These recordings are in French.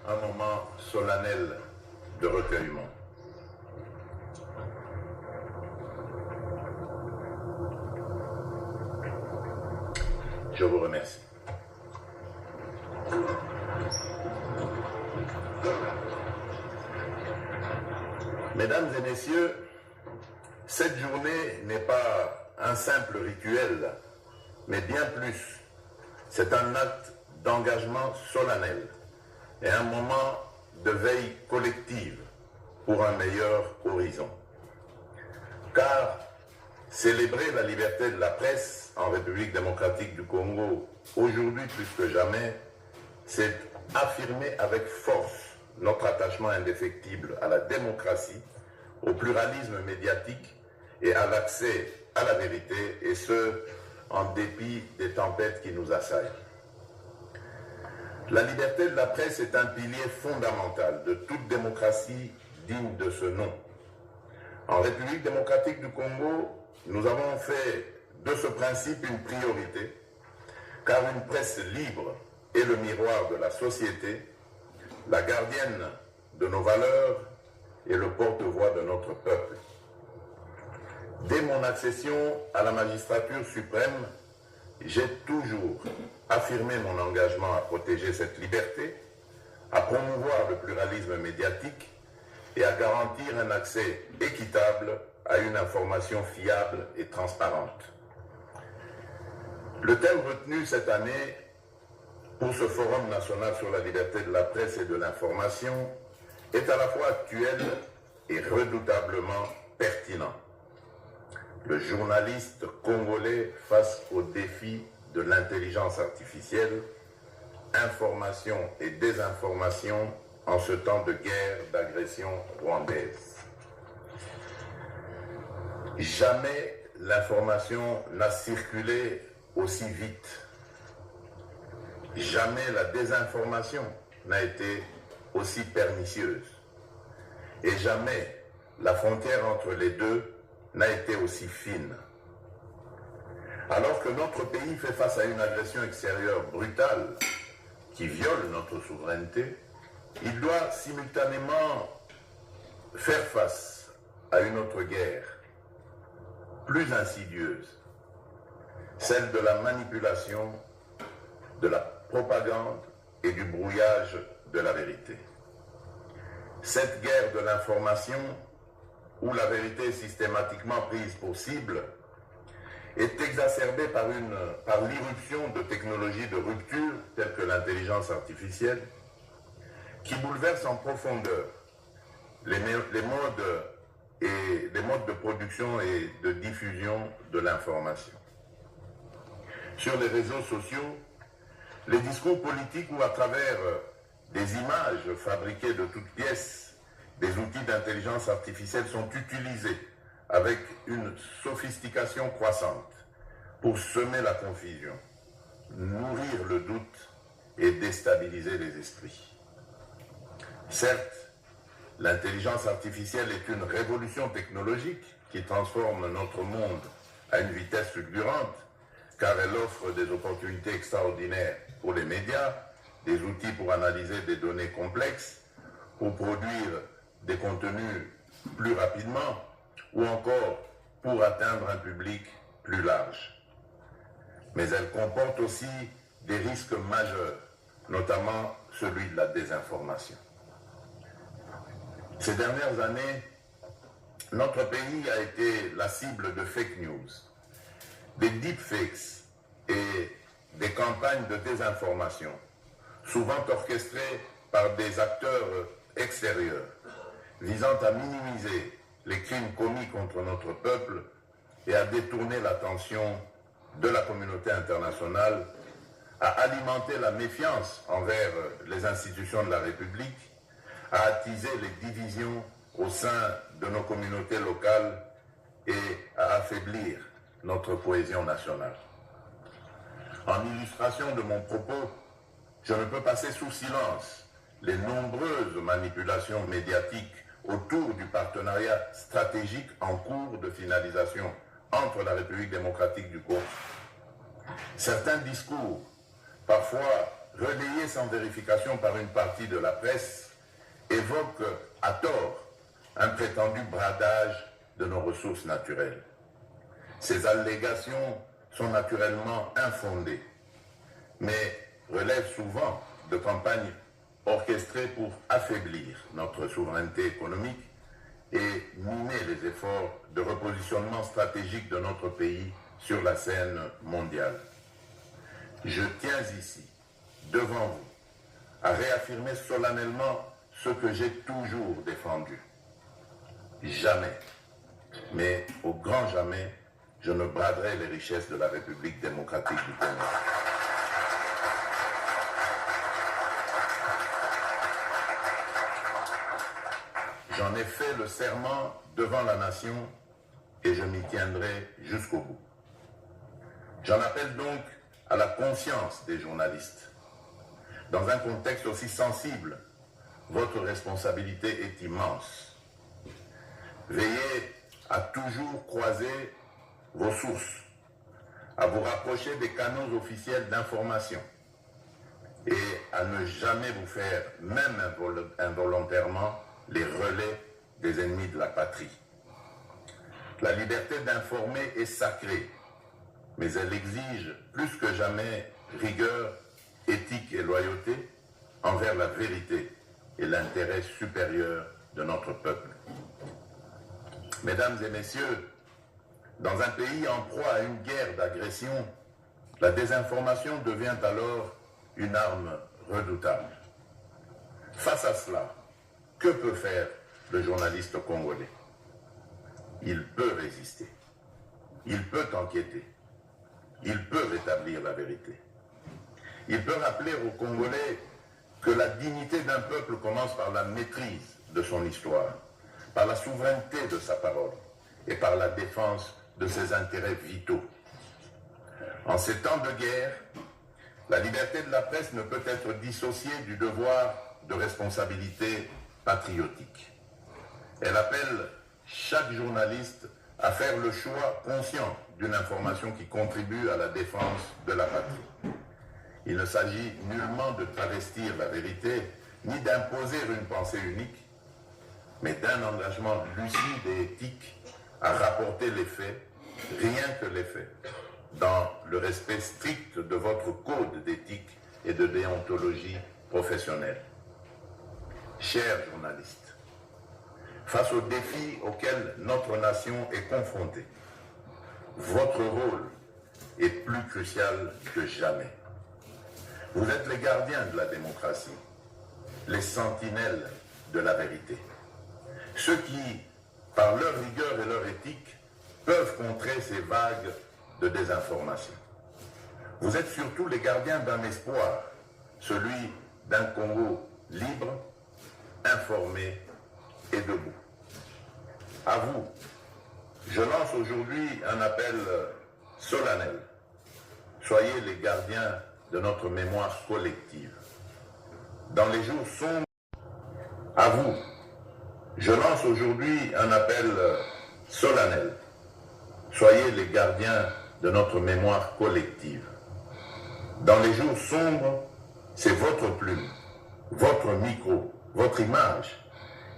un moment solennel de recueillement. Je vous remercie. Mesdames et messieurs, cette journée n'est pas un simple rituel, mais bien plus. C'est un acte d'engagement solennel et un moment de veille collective pour un meilleur horizon. Car célébrer la liberté de la presse en République démocratique du Congo, aujourd'hui plus que jamais, c'est affirmer avec force notre attachement indéfectible à la démocratie, au pluralisme médiatique et à l'accès à la vérité, et ce, en dépit des tempêtes qui nous assaillent. La liberté de la presse est un pilier fondamental de toute démocratie digne de ce nom. En République démocratique du Congo, nous avons fait de ce principe une priorité, car une presse libre est le miroir de la société, la gardienne de nos valeurs et le porte-voix de notre peuple. Dès mon accession à la magistrature suprême, j'ai toujours affirmé mon engagement à protéger cette liberté, à promouvoir le pluralisme médiatique et à garantir un accès équitable à une information fiable et transparente. Le thème retenu cette année pour ce Forum national sur la liberté de la presse et de l'information est à la fois actuel et redoutablement pertinent. Le journaliste congolais face au défi de l'intelligence artificielle, information et désinformation en ce temps de guerre, d'agression rwandaise. Jamais l'information n'a circulé aussi vite. Jamais la désinformation n'a été aussi pernicieuse. Et jamais la frontière entre les deux n'a été aussi fine. Alors que notre pays fait face à une agression extérieure brutale qui viole notre souveraineté, il doit simultanément faire face à une autre guerre, plus insidieuse, celle de la manipulation, de la propagande et du brouillage de la vérité. Cette guerre de l'information, où la vérité est systématiquement prise pour cible, est exacerbée par l'irruption de technologies de rupture, telles que l'intelligence artificielle, qui bouleversent en profondeur les modes de production et de diffusion de l'information. Sur les réseaux sociaux, les discours politiques ou à travers des images fabriquées de toutes pièces, des outils d'intelligence artificielle sont utilisés avec une sophistication croissante pour semer la confusion, nourrir le doute et déstabiliser les esprits. Certes, l'intelligence artificielle est une révolution technologique qui transforme notre monde à une vitesse fulgurante, car elle offre des opportunités extraordinaires pour les médias, des outils pour analyser des données complexes, pour produire des contenus plus rapidement, ou encore pour atteindre un public plus large. Mais elle comporte aussi des risques majeurs, notamment celui de la désinformation. Ces dernières années, notre pays a été la cible de fake news, des deepfakes et des campagnes de désinformation, souvent orchestrées par des acteurs extérieurs, visant à minimiser les crimes commis contre notre peuple et à détourner l'attention de la communauté internationale, à alimenter la méfiance envers les institutions de la République, à attiser les divisions au sein de nos communautés locales et à affaiblir notre cohésion nationale. En illustration de mon propos, je ne peux passer sous silence les nombreuses manipulations médiatiques autour du partenariat stratégique en cours de finalisation entre la République démocratique du Congo. Certains discours, parfois relayées sans vérification par une partie de la presse, évoquent à tort un prétendu bradage de nos ressources naturelles. Ces allégations sont naturellement infondées, mais relèvent souvent de campagnes orchestrées pour affaiblir notre souveraineté économique et miner les efforts de repositionnement stratégique de notre pays sur la scène mondiale. Je tiens ici, devant vous, à réaffirmer solennellement ce que j'ai toujours défendu. Jamais, mais au grand jamais, je ne braderai les richesses de la République démocratique du Congo. J'en ai fait le serment devant la nation et je m'y tiendrai jusqu'au bout. J'en appelle donc à la conscience des journalistes. Dans un contexte aussi sensible, votre responsabilité est immense. Veillez à toujours croiser vos sources, à vous rapprocher des canaux officiels d'information et à ne jamais vous faire, même involontairement, les relais des ennemis de la patrie. La liberté d'informer est sacrée, mais elle exige plus que jamais rigueur, éthique et loyauté envers la vérité et l'intérêt supérieur de notre peuple. Mesdames et messieurs, dans un pays en proie à une guerre d'agression, la désinformation devient alors une arme redoutable. Face à cela, que peut faire le journaliste congolais? Il peut résister, il peut enquêter, il peut rétablir la vérité. Il peut rappeler aux Congolais que la dignité d'un peuple commence par la maîtrise de son histoire, par la souveraineté de sa parole et par la défense de ses intérêts vitaux. En ces temps de guerre, la liberté de la presse ne peut être dissociée du devoir de responsabilité patriotique. Elle appelle chaque journaliste à faire le choix conscient d'une information qui contribue à la défense de la patrie. Il ne s'agit nullement de travestir la vérité, ni d'imposer une pensée unique, mais d'un engagement lucide et éthique à rapporter les faits, rien que les faits, dans le respect strict de votre code d'éthique et de déontologie professionnelle. Chers journalistes, face aux défis auxquels notre nation est confrontée, votre rôle est plus crucial que jamais. Vous êtes les gardiens de la démocratie, les sentinelles de la vérité. Ceux qui, par leur rigueur et leur éthique, peuvent contrer ces vagues de désinformation. Vous êtes surtout les gardiens d'un espoir, celui d'un Congo libre, informé et debout. À vous, je lance aujourd'hui un appel solennel. Soyez les gardiens de notre mémoire collective. Dans les jours sombres, à vous, je lance aujourd'hui un appel solennel. Soyez les gardiens de notre mémoire collective. Dans les jours sombres, c'est votre plume, votre micro, votre image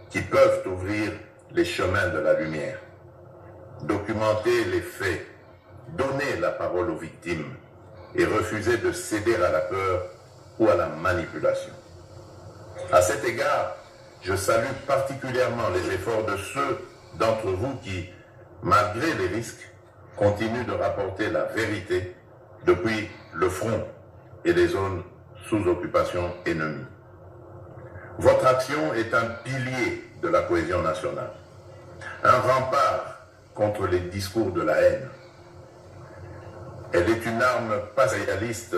qui peuvent ouvrir les chemins de la lumière. Documenter les faits, donner la parole aux victimes et refuser de céder à la peur ou à la manipulation. À cet égard, je salue particulièrement les efforts de ceux d'entre vous qui, malgré les risques, continuent de rapporter la vérité depuis le front et les zones sous occupation ennemie. Votre action est un pilier de la cohésion nationale, un rempart contre les discours de la haine. Elle est une arme passéaliste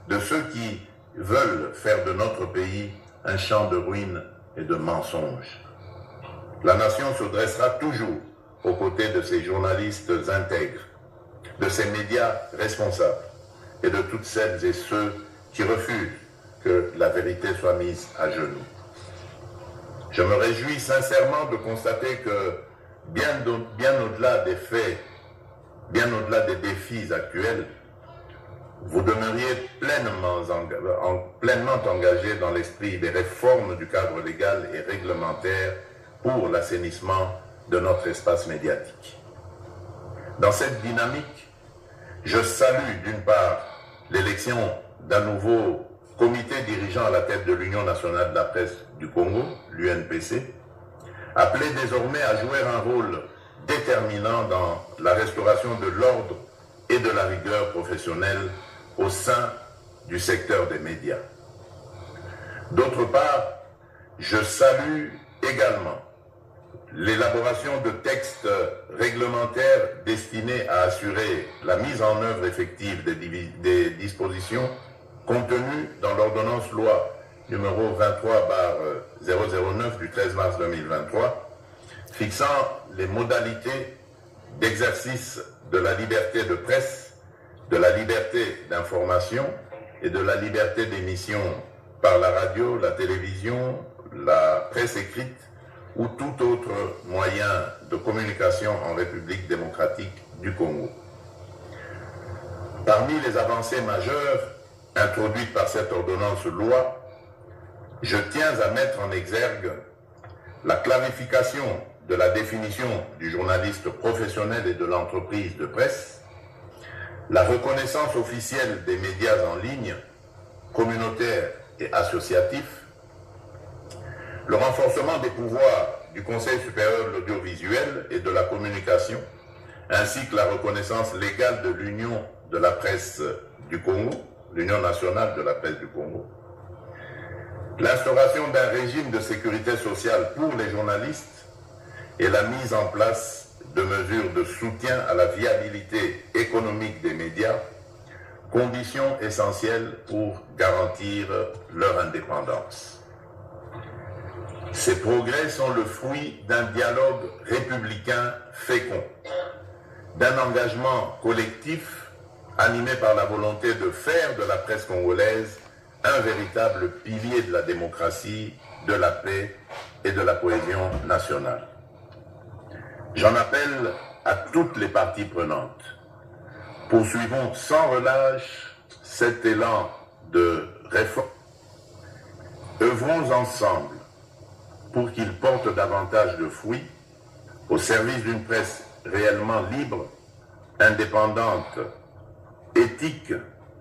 de ceux qui veulent faire de notre pays un champ de ruines et de mensonges. La nation se dressera toujours aux côtés de ces journalistes intègres, de ces médias responsables et de toutes celles et ceux qui refusent que la vérité soit mise à genoux. Je me réjouis sincèrement de constater que bien au-delà des faits, bien au-delà des défis actuels, vous demeuriez pleinement engagé dans l'esprit des réformes du cadre légal et réglementaire pour l'assainissement de notre espace médiatique. Dans cette dynamique, je salue d'une part l'élection d'un nouveau comité dirigeant à la tête de l'Union nationale de la presse du Congo, l'UNPC, appelé désormais à jouer un rôle déterminant dans la restauration de l'ordre et de la rigueur professionnelle au sein du secteur des médias. D'autre part, je salue également l'élaboration de textes réglementaires destinés à assurer la mise en œuvre effective des dispositions contenues dans l'ordonnance loi numéro 23/009 du 13 mars 2023, fixant les modalités d'exercice de la liberté de presse, de la liberté d'information et de la liberté d'émission par la radio, la télévision, la presse écrite ou tout autre moyen de communication en République démocratique du Congo. Parmi les avancées majeures introduites par cette ordonnance loi, je tiens à mettre en exergue la clarification de la définition du journaliste professionnel et de l'entreprise de presse, la reconnaissance officielle des médias en ligne, communautaires et associatifs, le renforcement des pouvoirs du Conseil supérieur de l'audiovisuel et de la communication, ainsi que la reconnaissance légale de l'Union de la presse du Congo, l'Union nationale de la presse du Congo, l'instauration d'un régime de sécurité sociale pour les journalistes et la mise en place de mesures de soutien à la viabilité économique des médias, conditions essentielles pour garantir leur indépendance. Ces progrès sont le fruit d'un dialogue républicain fécond, d'un engagement collectif animé par la volonté de faire de la presse congolaise un véritable pilier de la démocratie, de la paix et de la cohésion nationale. J'en appelle à toutes les parties prenantes. Poursuivons sans relâche cet élan de réforme. Œuvrons ensemble pour qu'il porte davantage de fruits au service d'une presse réellement libre, indépendante, éthique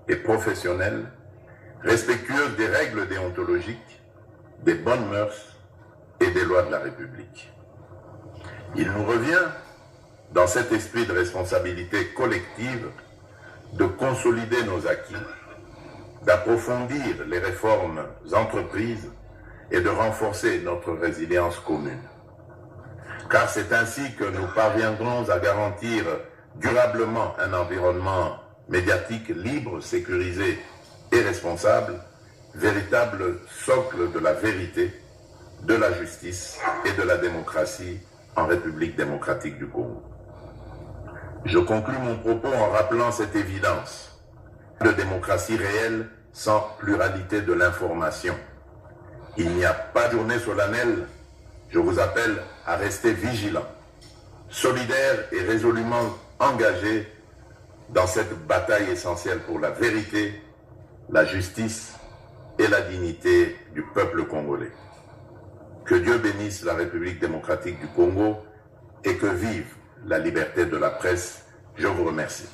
et professionnelle, respectueuse des règles déontologiques, des bonnes mœurs et des lois de la République. Il nous revient, dans cet esprit de responsabilité collective, de consolider nos acquis, d'approfondir les réformes entreprises et de renforcer notre résilience commune. Car c'est ainsi que nous parviendrons à garantir durablement un environnement médiatique libre, sécurisé et responsable, véritable socle de la vérité, de la justice et de la démocratie en République démocratique du Congo. Je conclus mon propos en rappelant cette évidence. De démocratie réelle sans pluralité de l'information. Il n'y a pas de journée solennelle. Je vous appelle à rester vigilants, solidaires et résolument engagés dans cette bataille essentielle pour la vérité, la justice et la dignité du peuple congolais. Que Dieu bénisse la République démocratique du Congo et que vive la liberté de la presse. Je vous remercie.